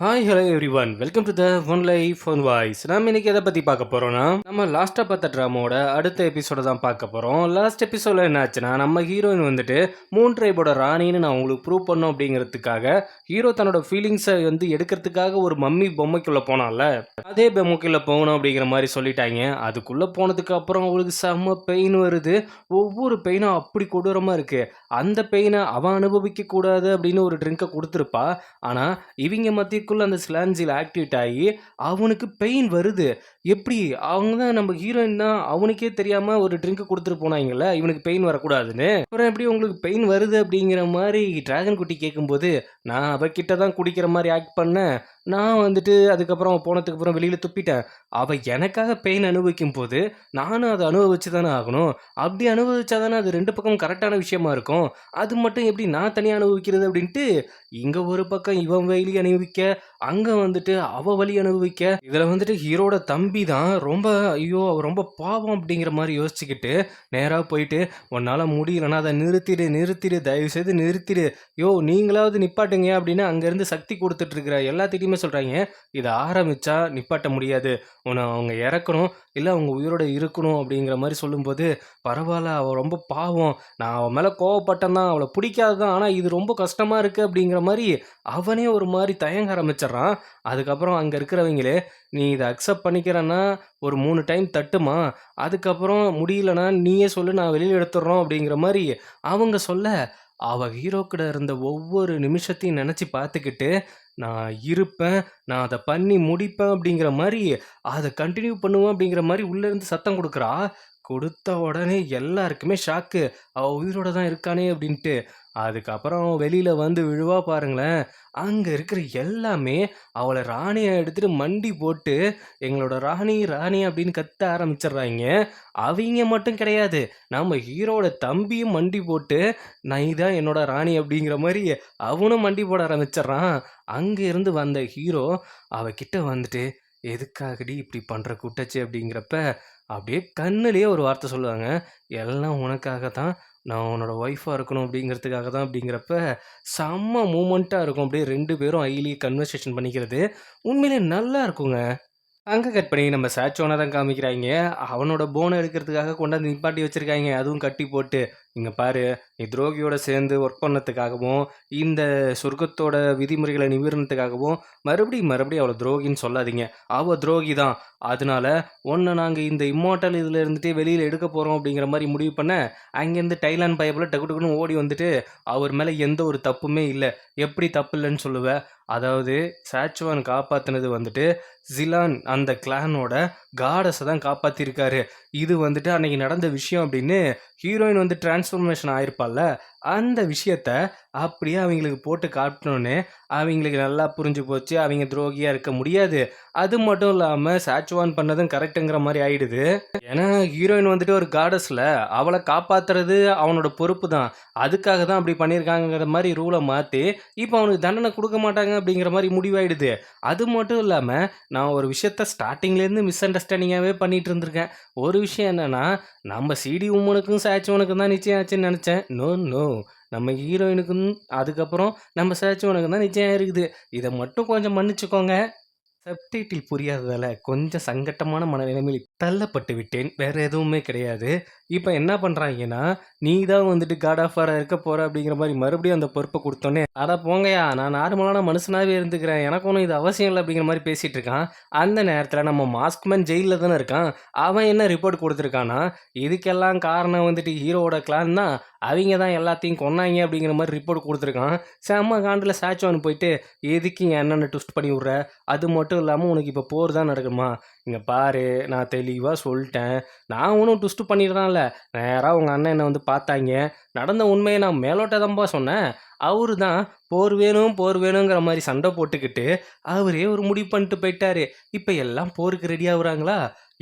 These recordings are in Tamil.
Hi hello every one welcome to the one life one voice. நம்ம இன்னைக்கு எதை பற்றி பார்க்க போகிறோம்னா, நம்ம லாஸ்ட்டாக பார்த்த ட்ராமாவோட அடுத்த எபிசோட தான் பார்க்க போகிறோம். லாஸ்ட் எபிசோடில் என்ன ஆச்சுன்னா, நம்ம ஹீரோயின் வந்துட்டு மூன் ட்ரைபோட ராணின்னு நான் உங்களுக்கு ப்ரூவ் பண்ணோம் அப்படிங்கிறதுக்காக ஹீரோ தன்னோட ஃபீலிங்ஸை எடுக்கிறதுக்காக ஒரு மம்மி பொம்மைக்குள்ளே போனான்ல, அதே பொம்மைக்குள்ளே போகணும் அப்படிங்கிற மாதிரி சொல்லிட்டாங்க. அதுக்குள்ளே போனதுக்கு அப்புறம் அவங்களுக்கு செம்ம பெயின் வருது. ஒவ்வொரு பெயினும் அப்படி கொடூரமாக இருக்குது. அந்த பெயினை அவன் அனுபவிக்கக்கூடாது அப்படின்னு ஒரு ட்ரிங்கை கொடுத்துருப்பா. ஆனால் இவங்க மத்திய அந்த ஸ்லான்ஜில் ஆக்டிவேட் ஆகி அவனுக்கு பெயின் வருது. எப்படி அவங்க தான் நம்ம ஹீரோயின் தான், அவனுக்கே தெரியாம ஒரு ட்ரிங்க் கொடுத்துட்டு போனாங்கல்ல இவனுக்கு பெயின் வரக்கூடாதுன்னு. அப்புறம் எப்படி உங்களுக்கு பெயின் வருது அப்படிங்கிற மாதிரி டிராகன் குட்டி கேட்கும்போது, நான் அவகிட்ட தான் குடிக்கிற மாதிரி ஆக்ட் பண்ணேன். நான் வந்துட்டு அதுக்கப்புறம் அவன் போனதுக்கு அப்புறம் வெளியில துப்பிட்டேன். அவ எனக்காக பெயின் அனுபவிக்கும் போது நானும் அதை அனுபவிச்சு தானே ஆகணும். அப்படி அனுபவிச்சா தானே அது ரெண்டு பக்கம் கரெக்டான விஷயமா இருக்கும். அது மட்டும் எப்படி நான் தனியாக அனுபவிக்கிறது அப்படின்ட்டு இங்க ஒரு பக்கம் இவன் வலி அனுபவிக்க, அங்க வந்துட்டு அவ வலி அனுபவிக்க. இதுல வந்துட்டு ஹீரோட தம்பி தான் ரொம்ப ஐயோ அவ ரொம்ப பாவம் அப்படிங்கிற மாதிரி யோசிச்சுக்கிட்டு நேரா போயிட்டு, உன்னால முடியலன்னா அதை நிறுத்திடு நிறுத்திடு தயவு செய்து நிறுத்திடு, யோ நீங்களாவது நிப்பாட்டுங்க அப்படின்னு அங்கேருந்து சக்தி கொடுத்துட்டு இருக்கிற எல்லாத்திட்டையுமே சொல்கிறாங்க. இதை ஆரம்பித்தா நிப்பாட்ட முடியாது, உன்னை அவங்க இறக்கணும் இல்லை அவங்க உயிரோட இருக்கணும் அப்படிங்கிற மாதிரி சொல்லும்போது, பரவாயில்ல அவள் ரொம்ப பாவம், நான் அவன் மேலே கோவப்பட்டேன் தான், அவளை பிடிக்காது தான், ஆனால் இது ரொம்ப கஷ்டமாக இருக்குது அப்படிங்கிற மாதிரி அவனே ஒரு மாதிரி தயங்க ஆரம்பிச்சிட்றான். அதுக்கப்புறம் அங்கே இருக்கிறவங்களே, நீ இதை அக்செப்ட் பண்ணிக்கிறன்னா ஒரு 3 டைம் தட்டுமா, அதுக்கப்புறம் முடியலன்னா நீயே சொல்லு நான் வெளியில் எடுத்துடுறோம் அப்படிங்கிற மாதிரி அவங்க சொல்ல, அவள் ஹீரோக்கிட்ட இருந்த ஒவ்வொரு நிமிஷத்தையும் நினச்சி பார்த்துக்கிட்டு, நான் இருப்பேன், நான் அதை பண்ணி முடிப்பேன் அப்படிங்கிற மாதிரி அதை கண்டினியூ பண்ணுவேன் அப்படிங்கிற மாதிரி உள்ளேருந்து சத்தம் கொடுக்குறா. கொடுத்த உடனே எல்லாருக்குமே ஷாக்கு, அவள் உயிரோட தான் இருக்கானே அப்படின்ட்டு. அதுக்கப்புறம் வெளியில் வந்து விழுவா பாருங்களேன், அங்கே இருக்கிற எல்லாமே அவளை ராணியை எடுத்துகிட்டு மண்டி போட்டு எங்களோட ராணி ராணி அப்படின்னு கத்த ஆரம்பிச்சிடுறாங்க. அவங்க மட்டும் கிடையாது, நம்ம ஹீரோட தம்பியும் மண்டி போட்டு நான் தான் என்னோட ராணி அப்படிங்கிற மாதிரி அவனும் மண்டி போட ஆரம்பிச்சிட்றான். அங்கே இருந்து வந்த ஹீரோ அவகிட்ட வந்துட்டு, எதுக்காகடி இப்படி பண்ணுற குட்டச்சு அப்படிங்கிறப்ப அப்படியே கண்ணுலேயே ஒரு வார்த்தை சொல்லுவாங்க, எல்லாம் உனக்காக தான், நான் உன்னோட ஒய்ஃபாக இருக்கணும் அப்படிங்கிறதுக்காக தான் அப்படிங்கிறப்ப செம்ம மூமெண்ட்டாக இருக்கும். அப்படியே 2 பேரும் ஐலி கன்வர்சேஷன் பண்ணிக்கிறது உண்மையிலே நல்லா இருக்குங்க. அங்கே கட் பண்ணி நம்ம சாச்சோனை தான் காமிக்கிறாங்க. அவனோட போனை எடுக்கிறதுக்காக கொண்டாந்து நிப்பாட்டி வச்சுருக்காங்க, அதுவும் கட்டி போட்டு. இங்கே பாரு, நீ துரோகியோட சேர்ந்து ஒர்க் பண்ணதுக்காகவும் இந்த சொர்க்கத்தோட விதிமுறைகளை நிமிர்றதுக்காகவும் மறுபடியும் மறுபடியும் அவளை துரோகின்னு சொல்லாதீங்க, அவள் துரோகி தான். அதனால ஒன்று நாங்கள் இந்த இம்மோட்டல் இதில் இருந்துகிட்டே வெளியில் எடுக்க போகிறோம் அப்படிங்கிற மாதிரி முடிவு பண்ண, அங்கேருந்து டைலாண்ட் பைப்பில் டக்கு டக்குன்னு ஓடி வந்துட்டு, அவர் மேலே எந்த ஒரு தப்புமே இல்லை, எப்படி தப்பு இல்லைன்னு சொல்லுவேன். அதாவது சாச்சுவான் காப்பாற்றினது வந்துட்டு ஜிலான் அந்த கிளானோட காடஸை தான் காப்பாற்றிருக்காரு. இது வந்துட்டு அன்னைக்கு நடந்த விஷயம் அப்படின்னு ஹீரோயின் வந்து டிரான்ஸ்ஃபர்மேஷன் ஆயிருப்பாள்ல, அந்த விஷயத்த அப்படியே அவங்களுக்கு போட்டு காட்டணுன்னு அவங்களுக்கு நல்லா புரிஞ்சு போச்சு, அவங்க துரோகியாக இருக்க முடியாது. அது மட்டும் இல்லாமல் சாச்சுவான் பண்ணதும் கரெக்டுங்கிற மாதிரி ஆயிடுது. ஏன்னா ஹீரோயின் வந்துட்டு ஒரு காடஸில் அவளை காப்பாற்றுறது அவனோட பொறுப்பு தான், அதுக்காக தான் அப்படி பண்ணியிருக்காங்கிற மாதிரி ரூலை மாற்றி இப்போ அவனுக்கு தண்டனை கொடுக்க மாட்டாங்க அப்படிங்கிற மாதிரி முடிவாயிடுது. அது மட்டும் இல்லாமல் நான் ஒரு விஷயத்த ஸ்டார்டிங்லேருந்து மிஸ் அண்டர்ஸ்டாண்டிங்காகவே பண்ணிகிட்டு இருந்திருக்கேன். ஒரு விஷயம் என்னென்னா, நம்ம சிடி உமனுக்கும் சாச்சுவனுக்கும் தான் நிச்சயம் ஆச்சுன்னு நினச்சேன். நோ நோ, நம்ம ஹீரோயினுக்கும் அதுக்கப்புறம் நம்ம சாச்சுவனுக்கும் தான் நிச்சயம் இருக்குது. இதை மட்டும் கொஞ்சம் மன்னிச்சுக்கோங்க. சப்டைட்டில் புரியாததால கொஞ்சம் சங்கட்டமான மனநிலைமையில் தள்ளப்பட்டு விட்டேன், வேற எதுவுமே கிடையாது. இப்போ என்ன பண்ணுறாங்கன்னா, நீ தான் வந்துட்டு காட் ஆஃப் வாராக இருக்க போகிற அப்படிங்கிற மாதிரி மறுபடியும் அந்த பொறுப்பை கொடுத்தோன்னே, அதை போங்கயா நான் நார்மலான மனுஷனாகவே இருந்துக்கிறேன், எனக்கு ஒன்றும் இது அவசியம் இல்லை அப்படிங்கிற மாதிரி பேசிகிட்டு இருக்கான். அந்த நேரத்தில் நம்ம மாஸ்க்மேன் ஜெயிலில் தானே இருக்கான். அவன் என்ன ரிப்போர்ட் கொடுத்துருக்கான்னா, இதுக்கெல்லாம் காரணம் வந்துட்டு ஹீரோவோட கிளான் தான், அவங்க தான் எல்லாத்தையும் கொன்னாங்க அப்படிங்கிற மாதிரி ரிப்போர்ட் கொடுத்துருக்கான். செம்ம காண்டில் சாச்சுவான் போயிட்டு, எதுக்கு என் அண்ணனை ட்விஸ்ட் பண்ணி விட்ற, அது மட்டும் இல்லாமல் உனக்கு இப்போ போர் தான் நடக்குமா, இங்கே பாரு நான் தெளிவாக சொல்லிட்டேன், நான் ஒன்றும் ட்விஸ்ட்டு பண்ணிடுறான்ல, நேராக உங்கள் அண்ணன் என்னை வந்து பார்த்தாங்க, நடந்த உண்மையை நான் மேலோட்டதான்பா சொன்னேன். அவரு தான் போர் வேணும் போர் வேணுங்கிற மாதிரி சண்டை போட்டுக்கிட்டு அவரே ஒரு முடிவு பண்ணிட்டு போயிட்டாரு. இப்போ எல்லாம் போருக்கு ரெடி ஆகுறாங்களா,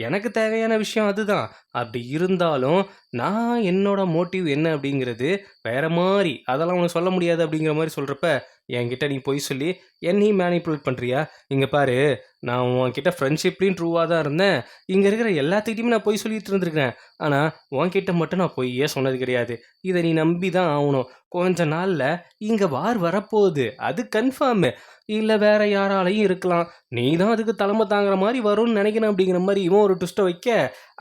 எனக்கு தேவையான விஷயம் அதுதான். அப்படி இருந்தாலும் நான் என்னோட மோட்டிவ் என்ன அப்படிங்கிறது வேற மாதிரி, அதெல்லாம் உனக்கு சொல்ல முடியாது அப்படிங்கிற மாதிரி சொல்கிறப்ப, என்கிட்ட நீ பொய் சொல்லி என்னையும் மேனிப்புலேட் பண்ணுறியா, இங்கே பாரு நான் உன்கிட்ட ஃப்ரெண்ட்ஷிப்லேயும் ட்ரூவாக தான் இருந்தேன். இங்கே இருக்கிற எல்லாத்துக்கிட்டையுமே நான் பொய் சொல்லிட்டு இருந்திருக்கேன். ஆனால் உன்கிட்ட மட்டும் நான் பொய்யே சொன்னது கிடையாது. இதை நீ நம்பி தான் ஆகணும். கொஞ்ச நாளில் இங்கே வார் வரப்போகுது, அது கன்ஃபார்மு. இல்லை வேற யாராலையும் இருக்கலாம். நீ தான் அதுக்கு தலைமை தாங்குற மாதிரி வரும்னு நினைக்கிறேன் அப்படிங்கிற மாதிரி இவன் ஒரு ட்விஸ்ட்டை வைக்க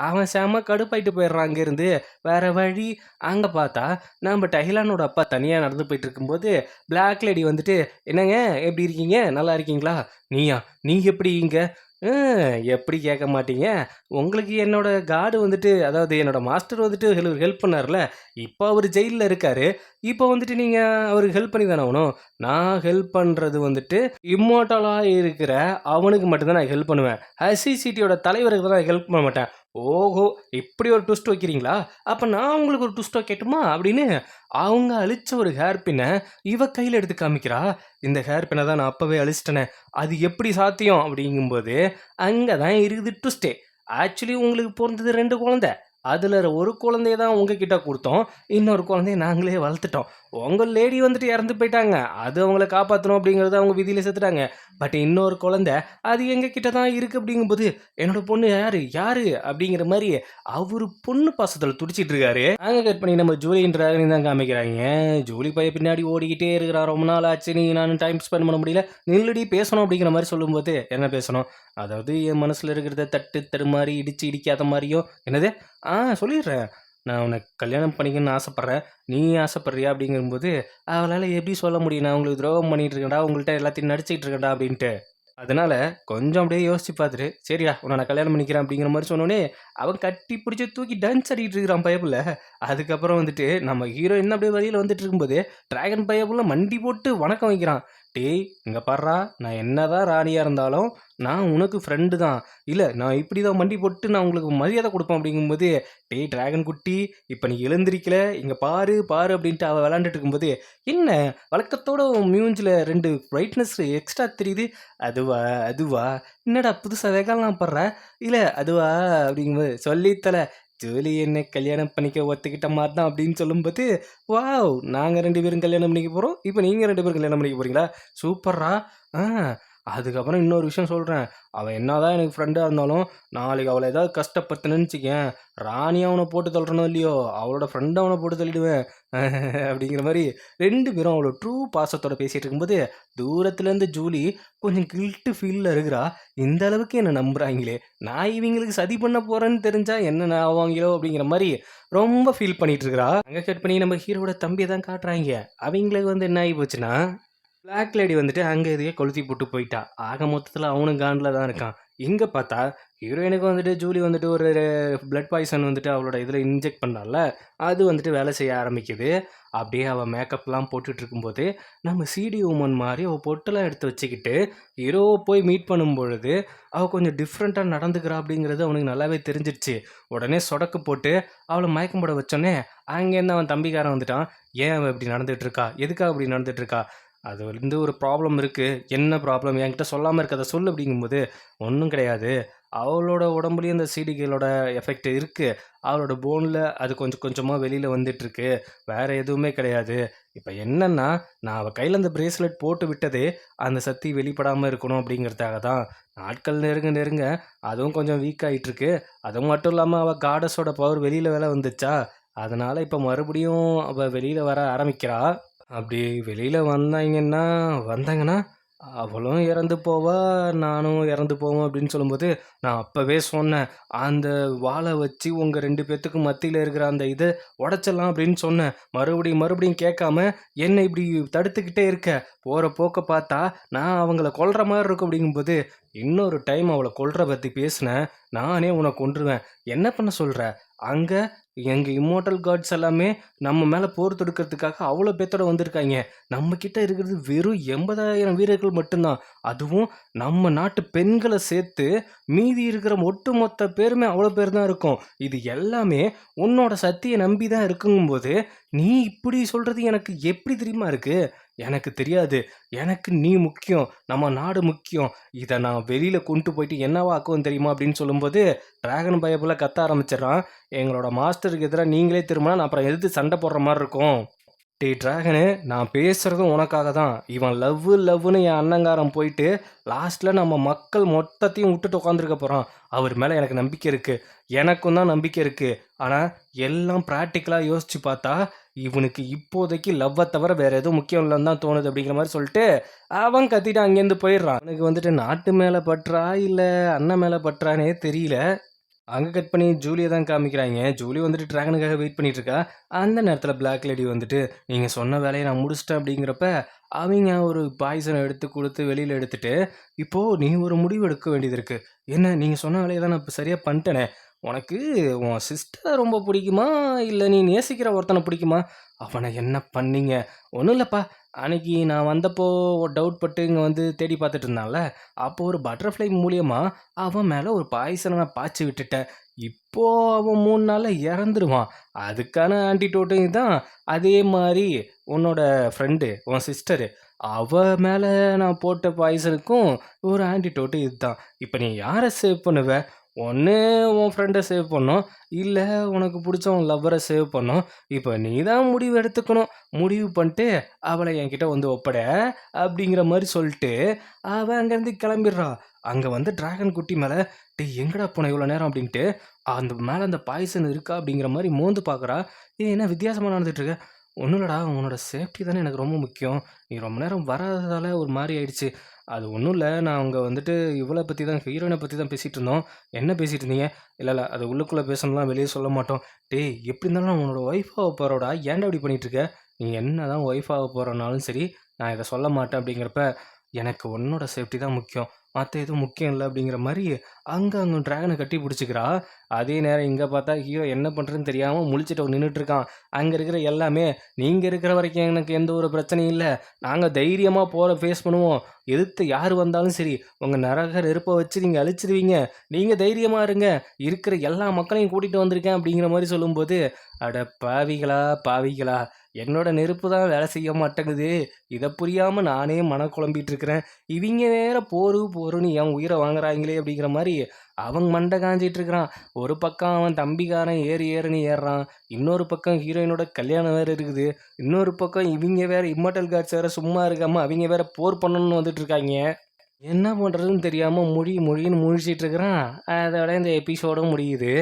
அவன் செம கடுப்பாயிட்டு போயிடுறான் அங்கேருந்து. வேற வழி. அங்கே பார்த்தா நம்ம டைலானோட அப்பா தனியாக நடந்து போயிட்டு இருக்கும்போது பிளாக் லேடி வந்துட்டு, என்னங்க எப்படி இருக்கீங்க, நல்லா இருக்கீங்களா? நீயா, நீ எப்படி இங்க? எப்படி கேட்க மாட்டீங்க? உங்களுக்கு என்னோட கார்டு வந்துட்டு, அதாவது என்னோட மாஸ்டர் வந்துட்டு ஹெல்ப் பண்ணார்ல, இப்போ அவர் ஜெயிலில் இருக்காரு. இப்போ வந்துட்டு நீங்கள் அவருக்கு ஹெல்ப் பண்ணி தானே ஆகணும். நான் ஹெல்ப் பண்ணுறது வந்துட்டு இம்மோர்டலாக இருக்கிற அவனுக்கு மட்டும்தான் நான் ஹெல்ப் பண்ணுவேன். HCCTயோட தலைவருக்கு தான் நான் ஹெல்ப் பண்ண மாட்டேன். ஓஹோ, இப்படி ஒரு ட்விஸ்ட் வைக்கிறீங்களா? அப்போ நான் உங்களுக்கு ஒரு ட்விஸ்ட் வைக்கட்டுமா அப்படின்னு அவங்க அழிச்ச ஒரு ஹேர் பின்னை இவ கையில் எடுத்து காமிக்கிறா. இந்த ஹேர் பின்னை தான் நான் அப்போவே அழிச்சிட்டேனே, அது எப்படி சாத்தியம் அப்படிங்கும்போது அங்கே தான் இருக்குது ட்விஸ்டே. ஆக்சுவலி உங்களுக்கு பிறந்தது 2 குழந்தை. அதில் ஒரு குழந்தைய தான் உங்ககிட்ட கொடுத்தோம், இன்னொரு குழந்தைய நாங்களே வளர்த்துட்டோம். உங்கள் லேடி வந்துட்டு இறந்து போயிட்டாங்க, அது அவங்கள காப்பாற்றணும் அப்படிங்கிறத அவங்க விதியில் செத்துட்டாங்க. பட் இன்னொரு குழந்தை அது எங்கள் கிட்ட தான் இருக்குது அப்படிங்கும்போது என்னோட பொண்ணு யாரு யாரு அப்படிங்கிற மாதிரி அவர் பொண்ணு பாசத்தில் துடிச்சிட்டு இருக்காரு. அங்கே கட் பண்ணி நம்ம ஜூலின்றாங்க தான் காமிக்கிறாங்க. ஜூலி பைய பின்னாடி ஓடிக்கிட்டே இருக்கிறான். ரொம்ப நாள் ஆச்சு, நீ நான் டைம் ஸ்பெண்ட் பண்ண முடியல, நில்லடி பேசணும் அப்படிங்கிற மாதிரி சொல்லும்போது என்ன பேசணும், அதாவது என் மனசில் இருக்கிறத தட்டு தடுமாறி இடிச்சு இடிக்காத மாதிரியும், என்னது சொல்லிடுறேன், நான் உன்னை கல்யாணம் பண்ணிக்கணும்னு ஆசைப்பட்றேன், நீ ஆசைப்பட்றியா அப்படிங்கும்போது அவளால் எப்படி சொல்ல முடியும், நான் உங்களுக்கு துரோகம் பண்ணிட்டு இருக்கேன்டா, உங்கள்கிட்ட எல்லாத்தையும் நடிச்சிட்டு இருக்கேன்டா அப்படின்ட்டு. அதனால கொஞ்சம் அப்படியே யோசிச்சு பார்த்துட்டு, சரியா உன்னை நான் கல்யாணம் பண்ணிக்கிறேன் அப்படிங்கிற மாதிரி சொன்னோடனே அவன் கட்டி பிடிச்சி தூக்கி டான்ஸ் ஆடிட்டு இருக்கிறான் பயப்புல. அதுக்கப்புறம் வந்துட்டு நம்ம ஹீரோயின் அப்படியே வழியில் வந்துட்டு இருக்கும்போது டிராகன் பயப்புல மண்டி போட்டு வணக்கம் வைக்கிறான். டேய் இங்கே பாடுறா, நான் என்னதான் ராணியாக இருந்தாலும் நான் உனக்கு ஃப்ரெண்டு தான். இல்லை நான் இப்படி தான் மண்டி போட்டு நான் உங்களுக்கு மரியாதை கொடுப்பேன் அப்படிங்கும்போது, டேய் டிராகன் குட்டி, இப்போ நீ எழுந்திரிக்கல, இங்கே பாரு பாரு அப்படின்ட்டு அவள் விளாண்டுட்டு இருக்கும்போது, என்ன வழக்கத்தோட மியூஞ்சில் 2 பிரைட்னஸ் எக்ஸ்ட்ரா தெரியுது, அதுவா அதுவா, என்னடா புதுசாக வேகலாம் படுற, இல்லை அதுவா அப்படிங்கும்போது, சொல்லித்தலை ஜூலி என்னை கல்யாணம் பண்ணிக்க ஒத்துக்கிட்ட மாதிரி தான் அப்படின்னு சொல்லும்போது, வாவ் நாங்கள் 2 பேரும் கல்யாணம் பண்ணிக்க போகிறோம், இப்போ நீங்கள் 2 பேரும் கல்யாணம் பண்ணிக்க போகிறீங்களா, சூப்பர்ரா. ஆ அதுக்கப்புறம் இன்னொரு விஷயம் சொல்கிறேன், அவள் என்னதான் எனக்கு ஃப்ரெண்டாக இருந்தாலும் நாளைக்கு அவளை ஏதாவது கஷ்டப்படுத்தினு வச்சுக்கேன், ராணியாக அவனை போட்டு தள்ளுறனோ இல்லையோ, அவளோட ஃப்ரெண்டை அவனை போட்டு தள்ளிடுவேன் அப்படிங்கிற மாதிரி 2 பேரும் அவ்வளோ ட்ரூ பாசத்தோட பேசிகிட்டு இருக்கும்போது தூரத்துலேருந்து ஜூலி கொஞ்சம் கில்ட்டு ஃபீலில் இருக்கிறா. இந்த அளவுக்கு என்னை நம்புகிறாங்களே, நான் இவங்களுக்கு சதி பண்ண போகிறேன்னு தெரிஞ்சா என்ன நான் ஆவாங்களோ அப்படிங்கிற மாதிரி ரொம்ப ஃபீல் பண்ணிட்டு இருக்கிறா. அங்கே கட் பண்ணி நம்ம ஹீரோட தம்பியை தான் காட்டுறாங்க. அவங்களுக்கு வந்து என்ன ஆகி போச்சுன்னா, பிளாக் லேடி வந்துட்டு அங்கே இதையே கொளுத்தி போட்டு போயிட்டா. ஆக மொத்தத்தில் அவனும் காண்டில் தான் இருக்கான். இங்கே பார்த்தா ஹீரோயினுக்கு வந்துட்டு ஜூலி வந்துட்டு ஒரு பிளட் பாய்சன் வந்துட்டு அவளோட இதில் இன்ஜெக்ட் பண்ணால, அது வந்துட்டு வேலை செய்ய ஆரம்பிக்குது. அப்படியே அவள் மேக்கப்லாம் போட்டுட்டு இருக்கும்போது நம்ம சிடி உமன் மாதிரி அவள் பொட்டெல்லாம் எடுத்து வச்சுக்கிட்டு ஹீரோவை போய் மீட் பண்ணும் பொழுது அவள் கொஞ்சம் டிஃப்ரெண்ட்டாக நடந்துக்கிறா அப்படிங்கிறது அவனுக்கு நல்லாவே தெரிஞ்சிடுச்சு. உடனே சொடக்கு போட்டு அவளை மயக்கம் போட வச்சோன்னே அங்கேருந்து அவன் தம்பிக்காரன் வந்துட்டான். ஏன் அவள் இப்படி நடந்துகிட்டு இருக்கா, எதுக்காக இப்படி நடந்துட்டு இருக்கா, அது வந்து ஒரு ப்ராப்ளம் இருக்குது, என்ன ப்ராப்ளம் என்கிட்ட சொல்லாமல் இருக்கதை சொல்லு அப்படிங்கும்போது, ஒன்றும் கிடையாது, அவளோட உடம்புலேயும் இந்த சிடிகளோட எஃபெக்ட் இருக்குது, அவளோட போனில் அது கொஞ்சம் கொஞ்சமாக வெளியில் வந்துட்டுருக்கு, வேறு எதுவுமே கிடையாது. இப்போ என்னென்னா நான் அவள் கையில் அந்த பிரேஸ்லெட் போட்டு விட்டதே அந்த சக்தி வெளிப்படாமல் இருக்கணும் அப்படிங்கிறதுக்காக தான். நாட்கள் நெருங்க நெருங்க அதுவும் கொஞ்சம் வீக் ஆகிட்டுருக்கு. அது மட்டும் இல்லாமல் அவள் காடஸோட பவர் வெளியில் வேலை வந்துச்சா, அதனால் இப்போ மறுபடியும் அவள் வெளியில் வர ஆரம்பிக்கிறா. அப்படி வெளியில் வந்தாங்கன்னா அவளும் இறந்து போவா, நானும் இறந்து போவேன் அப்படின்னு சொல்லும்போது, நான் அப்போவே சொன்னேன், அந்த வாளை வச்சு உங்கள் 2 பேர்த்துக்கு மத்தியில் இருக்கிற அந்த இதை உடச்சிடலாம் அப்படின்னு சொன்னேன். மறுபடியும் மறுபடியும் கேட்காம என்னை இப்படி தடுத்துக்கிட்டே இருக்க, போகிற போக்க பார்த்தா நான் அவங்கள கொல்ற மாதிரி இருக்கும் அப்படிங்கும்போது, இன்னொரு டைம் அவளை கொல்ற பற்றி பேசினேன், நானே உன்னை கொன்றுவேன், என்ன பண்ண சொல்கிற, அங்கே எங்கள் இம்மோர்டல் காட்ஸ் எல்லாமே நம்ம மேலே போர் தொடுக்கிறதுக்காக அவ்வளோ பேர்த்தோட வந்திருக்காங்க. நம்மக்கிட்ட இருக்கிறது வெறும் 80,000 வீரர்கள் மட்டும்தான். அதுவும் நம்ம நாட்டு பெண்களை சேர்த்து மீதி இருக்கிற ஒட்டுமொத்த பேருமே அவ்வளோ பேர் தான் இருக்கும். இது எல்லாமே உன்னோட சக்தியை நம்பி தான் இருக்குங்கும்போது, நீ இப்படி சொல்கிறது எனக்கு எப்படி தெரியுமா இருக்குது? எனக்கு தெரியாது. எனக்கு நீ முக்கியம். நம்ம நாடு முக்கியம். இதை நான் வெளியில் கொண்டு போயிட்டு என்னவா ஆக்குவேன் தெரியுமா அப்படின்னு சொல்லும்போது, டிராகன் பயபுல கத்த ஆரம்பிச்சிடறான். எங்களோட மாஸ்டருக்கு எதிராக நீங்களே திரும்பினா நான் அப்புறம் எதிர்த்து சண்டை போடுற மாதிரி இருக்கும். டேய் டிராகனு, நான் பேசுறதும் உனக்காக தான். இவன் லவ்வுன்னு என் அண்ணங்காரன் போயிட்டு லாஸ்ட்ல நம்ம மக்கள் மொத்தத்தையும் விட்டுட்டு உட்காந்துருக்க போறான். அவர் மேல எனக்கு நம்பிக்கை இருக்கு. எனக்கும் தான் நம்பிக்கை இருக்கு. ஆனா எல்லாம் பிராக்டிக்கலா யோசிச்சு பார்த்தா இவனுக்கு இப்போதைக்கு லவ்வை தவிர வேற எதுவும் முக்கியம் இல்லைன்னு தான் தோணுது அப்படிங்கிற மாதிரி சொல்லிட்டு அவன் கத்திட்டு அங்கேருந்து போயிடுறான். எனக்கு வந்துட்டு நாட்டு மேல பற்றா இல்ல அண்ணன் மேல பற்றானே தெரியல. அங்கே கட் பண்ணி ஜூலியை தான் காமிக்கிறாங்க. ஜூலி வந்துட்டு டிராகனுக்காக வெயிட் பண்ணிட்டு இருக்கா. அந்த நேரத்தில் பிளாக் லேடி வந்துட்டு நீங்கள் சொன்ன வேலையை நான் முடிச்சிட்டேன் அப்படிங்கிறப்ப அவங்க ஒரு பாய்சனை எடுத்து கொடுத்து வெளியில் எடுத்துட்டு இப்போது நீ ஒரு முடிவு எடுக்க வேண்டியது இருக்குது. என்ன நீங்கள் சொன்ன வேலையை தான் நான் இப்போ சரியாக பண்ணிட்டேனே. உனக்கு உன் சிஸ்டரை ரொம்ப பிடிக்குமா இல்லை நீ நேசிக்கிற ஒருத்தனை பிடிக்குமா? அவனை என்ன பண்ணீங்க? ஒன்றும் இல்லைப்பா, அன்னைக்கு நான் வந்தப்போ ஒரு டவுட் பட்டு இங்கே வந்து தேடி பார்த்துட்டு இருந்தான்ல, அப்போ ஒரு பட்டர்ஃப்ளை மூலியமா அவன் மேலே ஒரு பாய்சனை நான் பாய்ச்சி விட்டுட்டேன். இப்போ அவன் 3 நாளில் இறந்துருவான். அதுக்கான ஆன்டிடோட்டும் தான். அதே மாதிரி உன்னோட ஃப்ரெண்டு உன் சிஸ்டரு அவ மேலே நான் போட்ட பாய்சனுக்கும் ஒரு ஆன்டிடோட்டு இதுதான். இப்போ நீ யாரை சேவ் பண்ணுவ? ஒன்று உன் ஃப்ரெண்டை சேவ் பண்ணும், இல்லை உனக்கு பிடிச்ச உன் லவ்வரை சேவ் பண்ணும். இப்போ நீ தான் முடிவு எடுத்துக்கணும். முடிவு பண்ணிட்டு அவளை என்கிட்ட வந்து ஒப்பட அப்படிங்கிற மாதிரி சொல்லிட்டு அவன் அங்கேருந்து கிளம்பிடுறான். அங்கே வந்து டிராகன் குட்டி மேலே டே எங்கடா போன இவ்வளோ நேரம் அப்படின்ட்டு அந்த மேலே அந்த பாய்சன் இருக்கா அப்படிங்கிற மாதிரி மோந்து பார்க்குறா. என்ன வித்தியாசமாக நடந்துட்டுருக்க? ஒன்றும் இல்லைடா, உன்னோட சேஃப்டி தானே எனக்கு ரொம்ப முக்கியம். நீ ரொம்ப நேரம் வராததால் ஒரு மாதிரி ஆயிடுச்சு. அது ஒன்றும் இல்லை, நான் அவங்க வந்துட்டு இவளை பற்றி தான் ஹீரோயினை பற்றி தான் பேசிகிட்டு இருந்தோம். என்ன பேசிகிட்டு இருந்தீங்க? இல்லை அது உள்ளுக்குள்ளே பேசணும்லாம் வெளியே சொல்ல மாட்டோம். டேய் எப்படி இருந்தாலும் நான் உன்னோட ஒய்ஃப் ஆக போகிறோடா, ஏன்டா இப்படி பண்ணிகிட்ருக்க? நீ என்ன தான் ஒய்ஃப் ஆக போகிறனாலும் சரி நான் இதை சொல்ல மாட்டேன் அப்படிங்கிறப்ப எனக்கு உன்னோட சேஃப்டி தான் முக்கியம், மற்ற எதுவும் முக்கியம் இல்லை அப்படிங்கிற மாதிரி அங்கே ட்ராகனை கட்டி பிடிச்சிக்கிறா. அதே நேரம் இங்கே பார்த்தா ஹீரோ என்ன பண்ணுறதுன்னு தெரியாமல் முழிச்சிட்டு நின்றுட்டு இருக்கான். அங்கே இருக்கிற எல்லாமே நீங்கள் இருக்கிற வரைக்கும் எனக்கு எந்த ஒரு பிரச்சனையும் இல்லை, நாங்கள் தைரியமாக போகிற ஃபேஸ் பண்ணுவோம், எதிர்த்து யார் வந்தாலும் சரி உங்கள் நரக நெருப்பை வச்சு நீங்கள் அழிச்சிடுவீங்க, நீங்கள் தைரியமாக இருங்க, இருக்கிற எல்லா மக்களையும் கூட்டிகிட்டு வந்திருக்கேன் அப்படிங்கிற மாதிரி சொல்லும்போது அட பாவிகளா பாவிகளா, என்னோட நெருப்பு தான் வேலை செய்ய மாட்டேங்குது, இதை புரியாமல் நானே குழம்பிட்டு இருக்கிறேன், இவங்க வேற போருன்னு என் உயிரை வாங்குறாங்களே அப்படிங்கிற மாதிரி அவன் மண்டை காஞ்சிட்டு இருக்கிறான். ஒரு பக்கம் அவன் தம்பிக்காரன் ஏறுன்னு ஏறுறான், இன்னொரு பக்கம் ஹீரோயினோட கல்யாணம் வேறு இருக்குது, இன்னொரு பக்கம் இவங்க வேற இம்மர்டல் காட்ஸ் வேற சும்மா இருக்காமல் அவங்க வேற போர் பண்ணணும்னு வந்துட்டு இருக்காங்க. என்ன பண்ணுறதுன்னு தெரியாமல் மொழின்னு முழிச்சிட்டு இருக்கிறான். அதோட இந்த எபிசோடும் முடியுது.